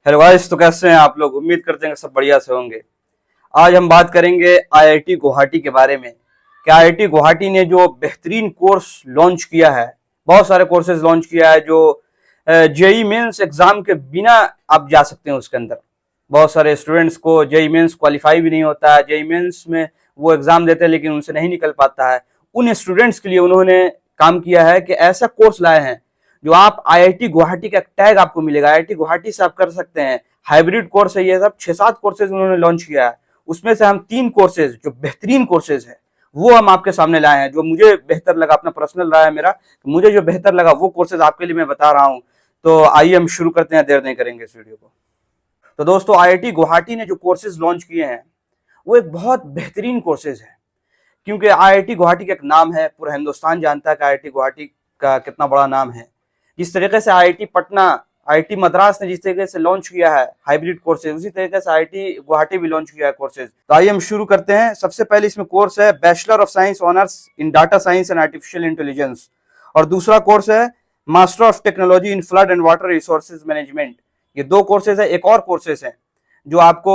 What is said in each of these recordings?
Hello guys, तो कैसे हैं आप लोग। उम्मीद करते हैं कि सब बढ़िया से होंगे। आज हम बात करेंगे आईआईटी गुवाहाटी के बारे में कि आईआईटी गुवाहाटी ने जो बेहतरीन कोर्स लॉन्च किया है, बहुत सारे कोर्सेज लॉन्च किया है जो जेई मेंस एग्जाम के बिना आप जा सकते हैं उसके अंदर। बहुत सारे स्टूडेंट्स को जेई मेंस क्वालिफाई भी नहीं होता है, जेई मेंस में वो एग्जाम देते हैं लेकिन उनसे नहीं निकल पाता है। उन स्टूडेंट्स के लिए उन्होंने काम किया है कि ऐसा कोर्स लाए हैं जो आप आईआईटी गुवाहाटी का टैग आपको मिलेगा, आईआईटी गुवाहाटी से आप कर सकते हैं। हाइब्रिड कोर्स है ये सब, 6-7 कोर्सेज उन्होंने लॉन्च किया है। उसमें से हम 3 कोर्सेज जो बेहतरीन कोर्सेज है वो हम आपके सामने लाए हैं, जो मुझे बेहतर लगा। अपना पर्सनल राय है मेरा, मुझे जो बेहतर लगा वो कोर्सेज आपके लिए मैं बता रहा हूँ। तो आइए हम शुरू करते हैं, देर नहीं करेंगे इस वीडियो को। तो दोस्तों, आईआईटी गुवाहाटी ने जो कोर्सेज लॉन्च किए हैं वो एक बहुत बेहतरीन कोर्सेज है, क्योंकि आईआईटी गुवाहाटी का एक नाम है, पूरा हिंदुस्तान जानता है कि आईआईटी गुवाहाटी का कितना बड़ा नाम है। जिस तरीके से आईआईटी पटना, आईआईटी मद्रास ने जिस तरीके से लॉन्च किया है हाइब्रिड कोर्सेज, उसी तरीके से आईआईटी गुवाहाटी भी लॉन्च किया है कोर्सेज। तो आइए हम शुरू करते हैं। सबसे पहले इसमें कोर्स है bachelor of science honours in data science and artificial intelligence, और दूसरा कोर्स है master of technology in flood and water resources management. ये 2 कोर्सेज है। एक और कोर्सेज है जो आपको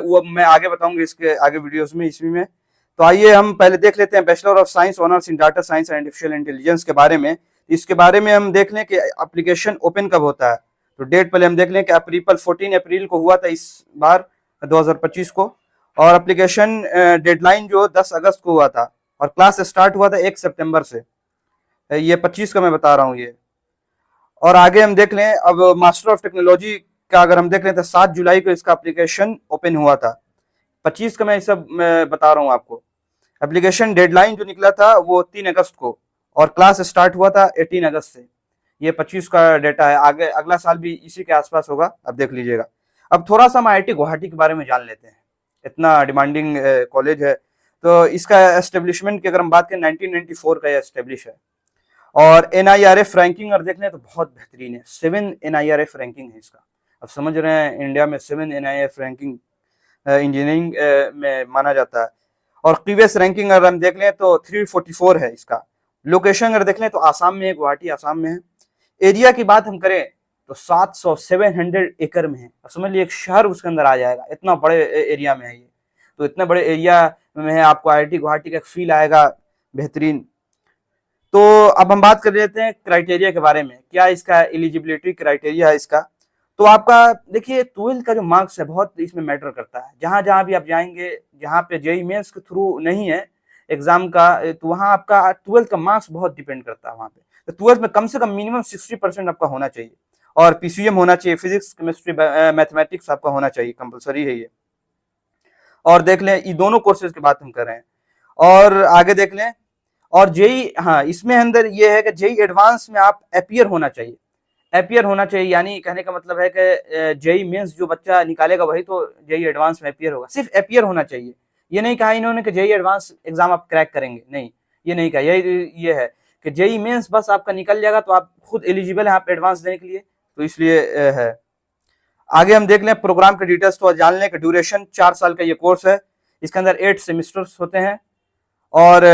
वो मैं आगे बताऊंगा इसके आगे वीडियोस में, इसमें में। तो आइए हम पहले देख लेते हैं bachelor of science honours in data science and artificial intelligence के बारे में। इसके बारे में हम देख लें कि एप्लीकेशन ओपन कब होता है। तो डेट पहले हम देख लें कि 14 अप्रैल को हुआ था इस बार 2025 को, और एप्लीकेशन डेडलाइन जो 10 अगस्त को हुआ था, और क्लास स्टार्ट हुआ था 1 सितंबर से। ये 25 का मैं बता रहा हूँ ये। और आगे हम देख लें, अब मास्टर ऑफ टेक्नोलॉजी का अगर हम देख लें तो 7 जुलाई को इसका एप्लीकेशन ओपन हुआ था। 25 का मैं सब बता रहा हूँ आपको। एप्लीकेशन डेडलाइन जो निकला था वो 3 अगस्त को, और क्लास स्टार्ट हुआ था 18 अगस्त से। ये 25 का डेटा है। आगे अगला साल भी इसी के आसपास होगा, अब देख लीजिएगा। अब थोड़ा सा हम आईआईटी गुवाहाटी के बारे में जान लेते हैं। इतना डिमांडिंग कॉलेज है। तो इसका एस्टेब्लिशमेंट की अगर हम बात करें 1994 का ये एस्टेब्लिश है, और एनआईआरएफ रैंकिंग अगर देख लें तो बहुत बेहतरीन है। 7 एनआईआरएफ रैंकिंग है इसका। अब समझ रहे हैं, इंडिया में 7 एनआईआरएफ रैंकिंग इंजीनियरिंग में माना जाता है। और प्रीवियस रैंकिंग अगर हम देख लें तो 344 है इसका। लोकेशन अगर देख लें तो आसाम में है, गुवाहाटी आसाम में है। एरिया की बात हम करें तो 700 एकड़ में है। अब समझ लीजिए एक शहर उसके अंदर आ जाएगा, इतना बड़े एरिया में है ये। तो इतने बड़े एरिया में है, आपको आईआईटी गुवाहाटी का एक फील आएगा बेहतरीन। तो अब हम बात कर लेते हैं क्राइटेरिया के बारे में, क्या इसका एलिजिबिलिटी क्राइटेरिया है इसका। तो आपका देखिए 12th का जो मार्क्स है बहुत इसमें मैटर करता है। जहां जहां भी आप जाएंगे, जहां पे जेईई मेंस के थ्रू नहीं है एग्जाम का, तो वहां आपका 12th का मार्क्स बहुत डिपेंड करता है वहां पे। तो 12th में कम से कम मिनिमम 60% आपका होना चाहिए, और पीसीएम होना चाहिए, फिजिक्स केमिस्ट्री मैथमेटिक्स आपका होना चाहिए, कंपलसरी है ये। और देख लें ये दोनों कोर्सेज की बात हम कर रहे हैं। और आगे देख लें, और जेई, हाँ इसमें अंदर ये है कि जेई एडवांस में आप एपियर होना चाहिए। एपियर होना चाहिए यानी कहने का मतलब है कि जेई मेंस जो बच्चा निकालेगा वही तो जेई एडवांस में एपियर होगा। सिर्फ एपियर होना चाहिए। ये नहीं कहा इन्होंने कि जेई एडवांस एग्जाम आप क्रैक करेंगे, नहीं, ये नहीं कहा। ये है कि जेई मेंस बस आपका निकल जाएगा तो आप खुद एलिजिबल हैं आप एडवांस देने के लिए, तो इसलिए है। आगे हम देख लें प्रोग्राम के डिटेल्स तो जान लें कि ड्यूरेशन 4 साल का ये कोर्स है। इसके अंदर 8 सेमिस्टर्स होते हैं। और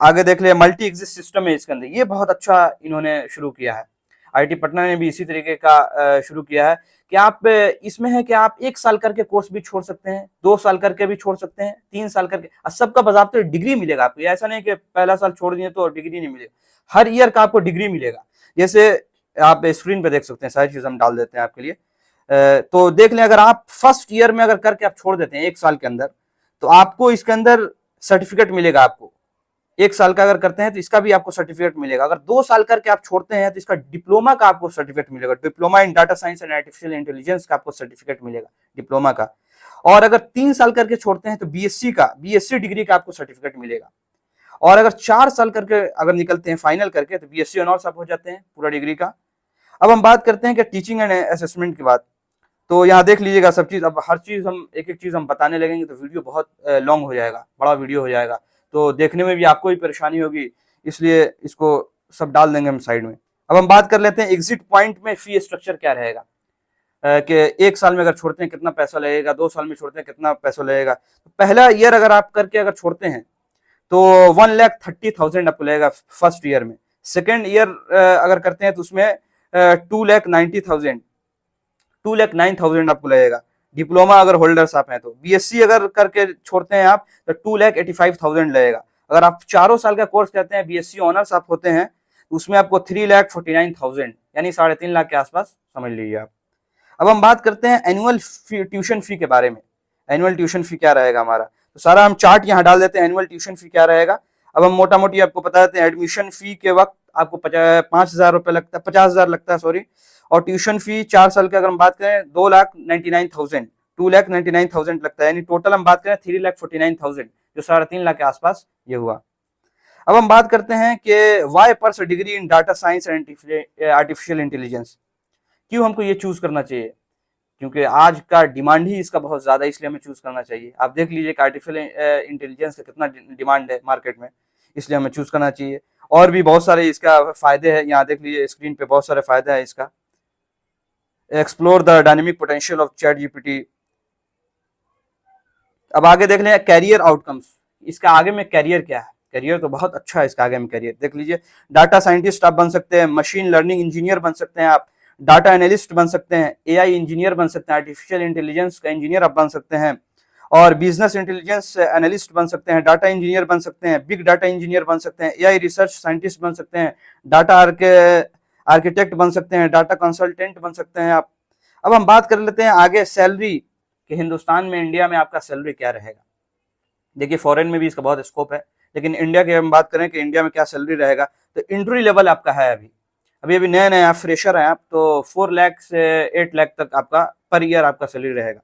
आगे देख लिया मल्टी एग्जिट सिस्टम है इसके अंदर, ये बहुत अच्छा इन्होंने शुरू किया है। आईआईटी पटना ने भी इसी तरीके का शुरू किया है कि आप इसमें है कि आप 1 साल करके कोर्स भी छोड़ सकते हैं, 2 साल करके भी छोड़ सकते हैं, 3 साल करके, सबका बाकायदा डिग्री मिलेगा आपको। ऐसा नहीं कि पहला साल छोड़ दिए तो डिग्री नहीं मिलेगा, हर ईयर का आपको डिग्री मिलेगा। जैसे आप स्क्रीन पे देख सकते हैं, सारी चीज हम डाल देते हैं आपके लिए। तो देख लें, अगर आप फर्स्ट ईयर में अगर करके आप छोड़ देते हैं 1 साल के अंदर, तो आपको इसके अंदर सर्टिफिकेट मिलेगा। आपको 1 साल का अगर करते हैं तो इसका भी आपको सर्टिफिकेट मिलेगा। अगर 2 साल करके आप छोड़ते हैं तो इसका डिप्लोमा का आपको सर्टिफिकेट मिलेगा, diploma in data science and artificial intelligence का आपको सर्टिफिकेट मिलेगा, डिप्लोमा का। और अगर 3 साल करके छोड़ते हैं तो बीएससी डिग्री का आपको सर्टिफिकेट मिलेगा। और अगर 4 साल करके अगर निकलते हैं फाइनल करके तो बीएससी ऑनर्स आप हो जाते हैं पूरा डिग्री का। अब हम बात करते हैं कि टीचिंग एंड असेसमेंट की बात। तो यहाँ देख लीजिएगा सब चीज। अब हर चीज हम एक एक चीज हम बताने लगेंगे तो वीडियो बहुत लॉन्ग हो जाएगा, बड़ा वीडियो हो जाएगा, तो देखने में भी आपको भी परेशानी होगी, इसलिए इसको सब डाल देंगे हम साइड में। अब हम बात कर लेते हैं एग्जिट पॉइंट में फी स्ट्रक्चर क्या रहेगा, कि 1 साल में अगर छोड़ते हैं कितना पैसा लगेगा, 2 साल में छोड़ते हैं कितना पैसा लगेगा। तो पहला ईयर अगर आप करके अगर छोड़ते हैं तो 1,30,000 आपको लगेगा फर्स्ट ईयर में। सेकेंड ईयर अगर करते हैं तो उसमें 2,90,000। 2,09,000 आपको लगेगा। डिप्लोमा अगर होल्डर्स आप हैं तो, बीएससी अगर करके छोड़ते हैं आप तो 2,85,000 लगेगा। अगर आप 4 साल का कोर्स करते हैं, बीएससी ऑनर्स आप होते हैं, तो उसमें आपको 3,49,000 यानी 3.5 लाख के आसपास समझ लीजिए आप। अब हम बात करते हैं एनुअल ट्यूशन फी के बारे में। एनुअल ट्यूशन फी क्या रहेगा हमारा, तो सारा हम चार्ट यहाँ डाल देते हैं, एनुअल ट्यूशन फी क्या रहेगा। अब हम मोटा मोटी आपको बता देते हैं, एडमिशन फी के वक्त आपको 5,000 रुपये लगता है, 50,000 लगता है सॉरी, और ट्यूशन फी 4 साल के अगर हम बात करें 2,99,000, 2,99,000 लगता है, यानी टोटल हम बात करें 3,49,000, जो 3.5 लाख के आसपास ये हुआ। अब हम बात करते हैं कि why pursue degree in data science and artificial intelligence, क्यों हमको ये चूज करना चाहिए, क्योंकि आज का डिमांड ही इसका बहुत ज्यादा है, इसलिए हमें चूज करना चाहिए। आप देख लीजिए कि आर्टिफिशियल इंटेलिजेंस का कितना डिमांड है मार्केट में, इसलिए हमें चूज करना चाहिए। और भी बहुत सारे इसका फायदे हैं, यहाँ देख लीजिए स्क्रीन पे बहुत सारे फायदे हैं इसका। Explore the dynamic potential of chat GPT. अब आगे देख लें कैरियर आउटकम्स, इसका आगे में कैरियर क्या है, कैरियर तो बहुत अच्छा है इसका आगे में कैरियर देख लीजिए। डाटा साइंटिस्ट आप बन सकते हैं, मशीन लर्निंग इंजीनियर बन सकते हैं आप, डाटा एनालिस्ट बन सकते हैं, एआई इंजीनियर बन सकते हैं, आर्टिफिशियल इंटेलिजेंस का इंजीनियर आप बन सकते हैं, और बिजनेस इंटेलिजेंस एनालिस्ट बन सकते हैं, डाटा इंजीनियर बन सकते हैं, बिग डाटा इंजीनियर बन सकते हैं, एआई रिसर्च साइंटिस्ट बन सकते हैं, डाटा आर्किटेक्ट बन सकते हैं, डाटा कंसल्टेंट बन सकते हैं आप। अब हम बात कर लेते हैं आगे सैलरी कि हिंदुस्तान में, इंडिया में आपका सैलरी क्या रहेगा। देखिए फॉरेन में भी इसका बहुत स्कोप है, लेकिन इंडिया की हम बात करें कि इंडिया में क्या सैलरी रहेगा, तो इंट्री लेवल आपका है अभी अभी नए नए आप फ्रेशर हैं आप, तो 4 लाख से 8 लाख तक आपका पर ईयर आपका सैलरी रहेगा।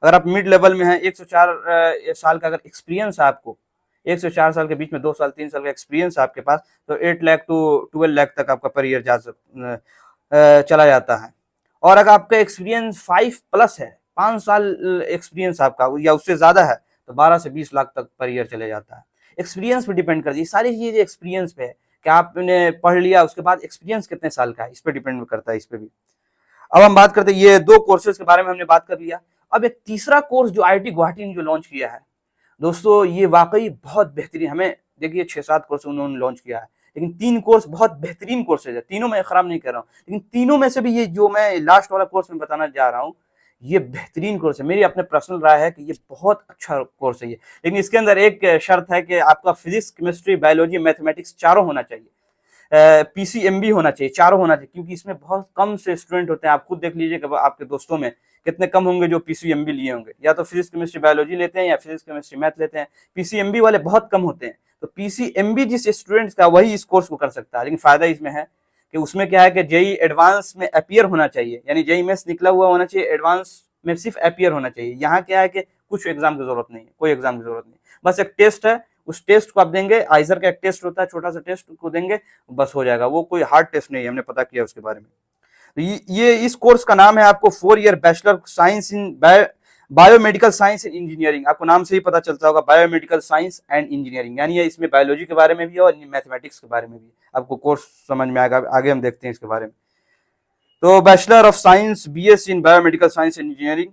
अगर आप मिड लेवल में हैं, 104 साल का अगर एक्सपीरियंस है आपको, 104 साल के बीच में 2 साल 3 साल का एक्सपीरियंस आपके पास, तो 8 लाख टू 12 लाख तक आपका पर ईयर चला जाता है। और अगर आपका एक्सपीरियंस 5+ है, 5 साल एक्सपीरियंस आपका या उससे ज्यादा है, तो 12 से 20 लाख तक पर ईयर चले जाता है। एक्सपीरियंस पे डिपेंड करती है सारी चीजें, एक्सपीरियंस पे है कि आपने पढ़ लिया उसके बाद एक्सपीरियंस कितने साल का है, इस पे डिपेंड करता है इस पे भी। अब हम बात करते हैं, ये 2 कोर्सेज के बारे में हमने बात कर लिया। अब एक तीसरा कोर्स जो आईआईटी गुवाहाटी ने जो लॉन्च किया है दोस्तों, ये वाकई बहुत बेहतरीन, हमें देखिए 6-7 कोर्स उन्होंने लॉन्च किया है, लेकिन 3 कोर्स बहुत बेहतरीन कोर्सेज है, तीनों मैं खराब नहीं कर रहा हूँ, लेकिन तीनों में से भी ये जो मैं लास्ट वाला कोर्स में बताना जा रहा हूँ, ये बेहतरीन कोर्स है। मेरी अपने पर्सनल राय है कि ये बहुत अच्छा कोर्स है ये, लेकिन इसके अंदर एक शर्त है कि आपका फिजिक्स, केमिस्ट्री, बायोलॉजी, मैथमेटिक्स चारों होना चाहिए, पीसीएमबी होना चाहिए, चारों होना चाहिए, क्योंकि इसमें बहुत कम से स्टूडेंट होते हैं। आप खुद देख लीजिए कि आपके दोस्तों में कितने कम होंगे जो पीसीएमबी लिए होंगे, या तो फिजिक्स केमिस्ट्री बायोलॉजी लेते हैं या फिजिक्स केमिस्ट्री मैथ लेते हैं, पीसीएमबी वाले बहुत कम होते हैं। तो पीसीएमबी जिस स्टूडेंट्स का वही इस कोर्स को कर सकता है, लेकिन फायदा इसमें है कि उसमें क्या है कि जेई एडवांस में अपीयर होना चाहिए, यानी जेई मेंस निकला हुआ होना चाहिए, एडवांस में सिर्फ अपीयर होना चाहिए। यहाँ क्या है कि कुछ एग्जाम की जरूरत नहीं है, कोई एग्जाम की जरूरत नहीं, बस एक टेस्ट है, उस टेस्ट को आप देंगे, आइजर का एक टेस्ट होता है, छोटा सा टेस्ट को देंगे, बस हो जाएगा, वो कोई हार्ड टेस्ट नहीं है, हमने पता किया उसके बारे में। तो ये इस कोर्स का नाम है आपको 4 year bachelor science in biomedical science and engineering. आपको नाम से ही पता चलता होगा, बायोमेडिकल साइंस एंड इंजीनियरिंग, यानी इसमें बायोलॉजी के बारे में भी है और मैथमेटिक्स के बारे में भी आपको कोर्स समझ में आएगा, आगे हम देखते हैं इसके बारे में। तो bachelor of science BSc in biomedical science and engineering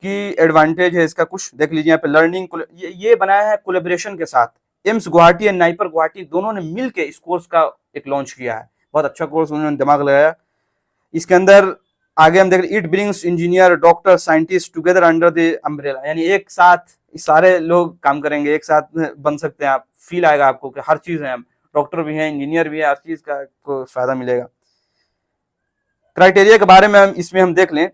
की एडवांटेज है इसका, कुछ देख लीजिए यहाँ पे। लर्निंग ये बनाया है कोलेबोरेशन के साथ, AIIMS Guwahati and NIPER Guwahati दोनों ने मिलकर इस कोर्स का एक लॉन्च किया है। बहुत अच्छा कोर्स उन्होंने दिमाग लगाया इसके अंदर। आगे हम देख रहे, it brings engineer, doctor, scientist together under the umbrella, यानी एक साथ सारे लोग काम करेंगे, एक साथ बन सकते हैं आप, फील आएगा आपको कि हर चीज है, हम डॉक्टर भी हैं, इंजीनियर भी है, हर चीज का को फायदा मिलेगा। क्राइटेरिया के बारे में इसमें हम देख लें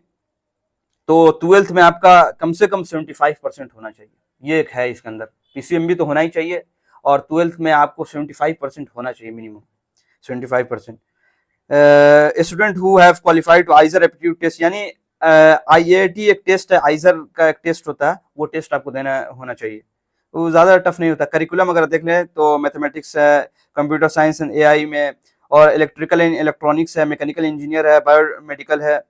तो 12th में आपका कम से कम 75% होना चाहिए, ये एक है इसके अंदर। पीसीएमबी तो होना ही चाहिए, और 12th में आपको 75% होना चाहिए minimum, 75%। Student who have qualified to IISER aptitude test, यानी आईआईटी एक टेस्ट है, आइजर का एक टेस्ट होता है, वो टेस्ट आपको देना होना चाहिए, वो ज्यादा टफ नहीं होता। करिकुलम अगर देख लें तो मैथमेटिक्स है, कंप्यूटर साइंस एंड एआई में, और इलेक्ट्रिकल एंड इलेक्ट्रॉनिक्स है, मैकेनिकल इंजीनियर है, बायोमेडिकल है।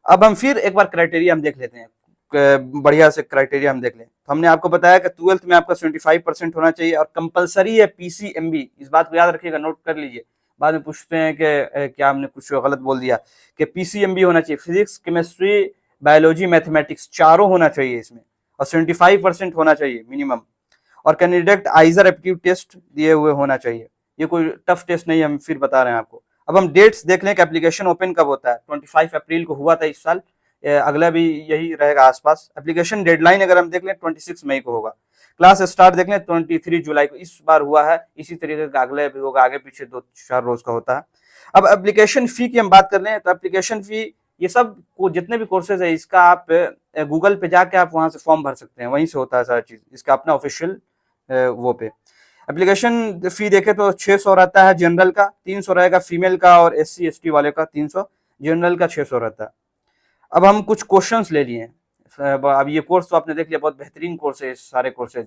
अब हम फिर एक बार क्राइटेरिया हम देख लेते हैं, बढ़िया से क्राइटेरिया हम देख लें। तो हमने आपको बताया कि 12th में आपका 75% होना चाहिए, और कंपलसरी है पीसीएमबी, इस बात को याद रखिएगा, नोट कर लीजिए, बाद में पूछते हैं कि क्या हमने कुछ गलत बोल दिया, कि पीसीएमबी होना चाहिए, फिजिक्स, केमिस्ट्री, बायोलॉजी, मैथमेटिक्स चारों होना चाहिए इसमें, और 75% होना चाहिए मिनिमम, और कैंडिडेट आइजर एप्टीट्यूड टेस्ट दिए हुए होना चाहिए। ये कोई टफ टेस्ट नहीं, हम फिर बता रहे हैं आपको। अब हम डेट्स देख लें कि एप्लीकेशन ओपन कब होता है। 25 अप्रैल को हुआ था इस साल, अगला भी यही रहेगा आसपास। एप्लीकेशन डेडलाइन अगर हम देख लें 26 मई को होगा। क्लास स्टार्ट देख लें 23 जुलाई को इस बार हुआ है, इसी तरीके का अगले भी होगा, आगे पीछे 2-4 रोज का होता है। अब एप्लीकेशन फी की हम बात कर लें तो एप्लीकेशन फी ये सब को जितने भी कोर्सेज है इसका आप गूगल पे जाके आप वहां से फॉर्म भर सकते हैं, वहीं से होता है सारा चीज, इसका अपना ऑफिशियल वो पे। एप्लीकेशन फी देखे तो 600 रहता है जनरल का, 300 रहेगा फीमेल का, और SC ST वाले का 300, जनरल का 600 रहता है। अब हम कुछ क्वेश्चंस ले लिए हैं। अब ये कोर्स तो आपने देख लिया, बहुत बेहतरीन कोर्स है सारे कोर्सेज।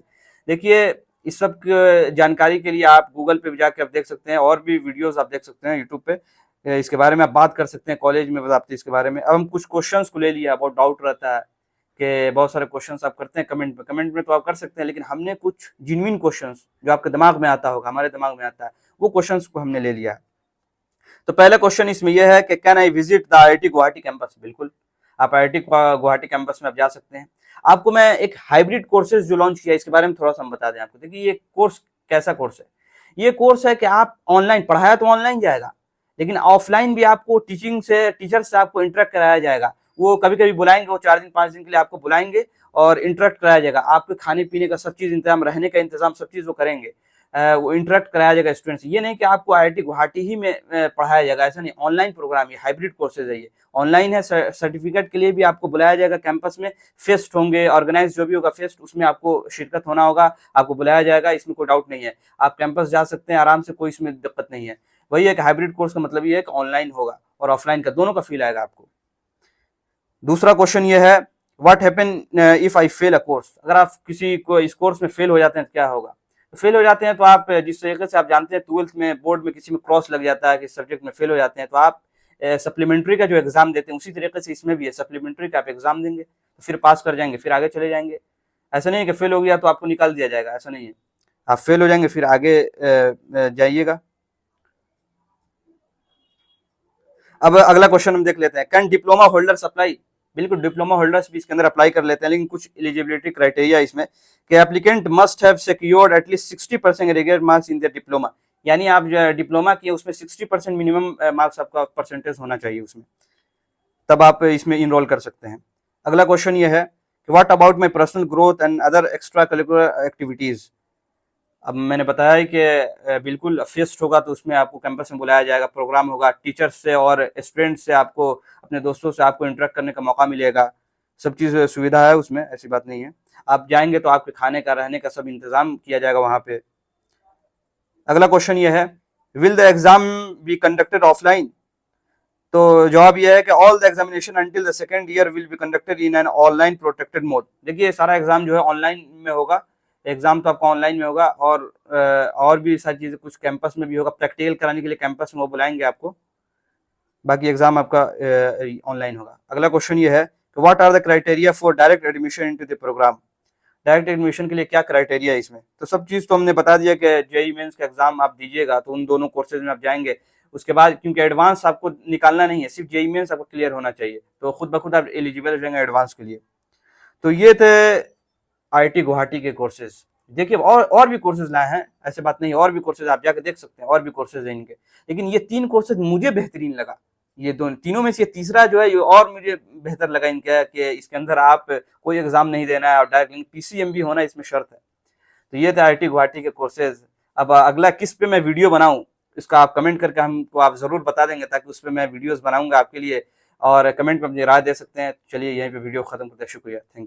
देखिए इस सब जानकारी के लिए आप गूगल पे जाके आप देख सकते हैं, और भी वीडियोस आप देख सकते हैं यूट्यूब पे, इसके बारे में आप बात कर सकते हैं, कॉलेज में बताते हैं इसके बारे में। अब हम कुछ क्वेश्चंस को ले लिया, बहुत डाउट रहता है कि बहुत सारे क्वेश्चंस आप करते हैं कमेंट में तो आप कर सकते हैं, लेकिन हमने कुछ जेन्युइन क्वेश्चंस जो आपके दिमाग में आता होगा, हमारे दिमाग में आता है, वो क्वेश्चंस को हमने ले लिया है। तो पहला क्वेश्चन इसमें यह है कि can I visit the IIT Guwahati campus. बिल्कुल, आप IIT गुवाहाटी कैंपस में आप जा सकते हैं। आपको मैं एक हाइब्रिड कोर्सेज जो लॉन्च किया इसके बारे में थोड़ा सा हम बता दें आपको। देखिए ये कोर्स कैसा कोर्स है, ये कोर्स है कि आप ऑनलाइन पढ़ाया तो ऑनलाइन जाएगा, लेकिन ऑफलाइन भी आपको टीचर से आपको इंटरेक्ट कराया जाएगा। वो कभी कभी बुलाएंगे, वो 4 दिन 5 दिन के लिए आपको बुलाएंगे और इंटरेक्ट कराया जाएगा। आपके खाने पीने का सब चीज इंतजाम, रहने का इंतजाम, सब चीज वो करेंगे। वो इंटरेक्ट कराया जाएगा स्टूडेंट से। ये नहीं कि आपको IIT गुवाहाटी ही में पढ़ाया जाएगा, ऐसा नहीं। ऑनलाइन प्रोग्राम, ये हाइब्रिड कोर्सेज है, ये ऑनलाइन है। सर्टिफिकेट के लिए भी आपको बुलाया जाएगा कैंपस में, फेस्ट होंगे, ऑर्गेनाइज जो भी होगा फेस्ट, उसमें आपको शिरकत होना होगा, आपको बुलाया जाएगा, इसमें कोई डाउट नहीं है। आप कैंपस जा सकते हैं आराम से, कोई इसमें दिक्कत नहीं है। वही एक हाइब्रिड कोर्स का मतलब ये है कि ऑनलाइन होगा और ऑफलाइन का दोनों का फील आएगा आपको। दूसरा क्वेश्चन ये है what happen if I fail a course. अगर आप किसी को इस कोर्स में फेल हो जाते हैं तो क्या होगा। फेल हो जाते हैं तो आप जिस तरीके से आप जानते हैं 12th में बोर्ड में किसी में क्रॉस लग जाता है, किसी सब्जेक्ट में फेल हो जाते हैं, तो आप सप्लीमेंट्री का जो एग्जाम देते हैं उसी तरीके से इसमें भी है, सप्लीमेंट्री का आप एग्जाम देंगे तो फिर पास कर जाएंगे, फिर आगे चले जाएंगे। ऐसा नहीं है कि फेल हो गया तो आपको निकाल दिया जाएगा, ऐसा नहीं है। आप फेल हो जाएंगे फिर आगे जाइएगा। अब अगला क्वेश्चन हम देख लेते हैं, कैन डिप्लोमा होल्डर्स अप्लाई। बिल्कुल, डिप्लोमा होल्डर्स भी इसके अंदर अप्लाई कर लेते हैं, लेकिन कुछ एलिजिबिलिटी क्राइटेरिया इसमें कि applicant must have secured at least 60% aggregate marks in the diploma. यानी आप जो डिप्लोमा किए उसमें 60% मिनिमम मार्क्स आपका परसेंटेज होना चाहिए उसमें, तब आप इसमें इनरोल कर सकते हैं। अगला क्वेश्चन ये है कि what about my personal growth and other extra curricular activities. अब मैंने बताया है कि बिल्कुल फेस्ट होगा तो उसमें आपको कैंपस में बुलाया जाएगा, प्रोग्राम होगा, टीचर्स से और स्टूडेंट्स से आपको, अपने दोस्तों से आपको इंटरेक्ट करने का मौका मिलेगा। सब चीज़ सुविधा है उसमें, ऐसी बात नहीं है। आप जाएंगे तो आपके खाने का, रहने का सब इंतजाम किया जाएगा वहाँ पे। अगला क्वेश्चन ये है will the exam be conducted offline. तो जवाब यह है कि all the examination until the second year will be conducted in an online protected mode. देखिए सारा एग्जाम जो है ऑनलाइन में होगा, एग्जाम तो आपका ऑनलाइन में होगा, और भी सारी चीजें कुछ कैंपस में भी होगा, प्रैक्टिकल कराने के लिए कैंपस में वो बुलाएंगे आपको, बाकी एग्जाम आपका ऑनलाइन होगा। अगला क्वेश्चन ये है what are the criteria for direct admission into the program. Direct admission के लिए क्या क्राइटेरिया है इसमें, तो सब चीज़ तो हमने बता दिया कि JEE मेंस का एग्जाम आप दीजिएगा तो उन दोनों कोर्सेज में आप जाएंगे। उसके बाद क्योंकि एडवांस आपको निकालना नहीं है, सिर्फ JEE मेंस आपको क्लियर होना चाहिए, तो खुद ब खुद आप एलिजिबल हो जाएंगे एडवांस के लिए। तो ये थे IIT गुवाहाटी के कोर्सेज। देखिए और भी कोर्सेज लाए हैं, ऐसे बात नहीं, और भी कोर्सेज आप जाके देख सकते हैं, और भी कोर्सेज हैं इनके, लेकिन ये 3 कोर्सेज मुझे बेहतरीन लगा। ये तीनों में से तीसरा जो है ये और मुझे बेहतर लगा इनका, कि इसके अंदर आप कोई एग्जाम नहीं देना है और डायरेक्ट PCM भी होना इसमें शर्त है। तो ये थे IIT गुवाहाटी के कोर्सेज। अब अगला किस पे मैं वीडियो बनाऊं इसका आप कमेंट करके हमको आप जरूर बता देंगे, ताकि उस पर मैं वीडियोस बनाऊंगा आपके लिए, और कमेंट में अपनी राय दे सकते हैं। चलिए यहीं पे वीडियो खत्म करते हैं, शुक्रिया, थैंक यू।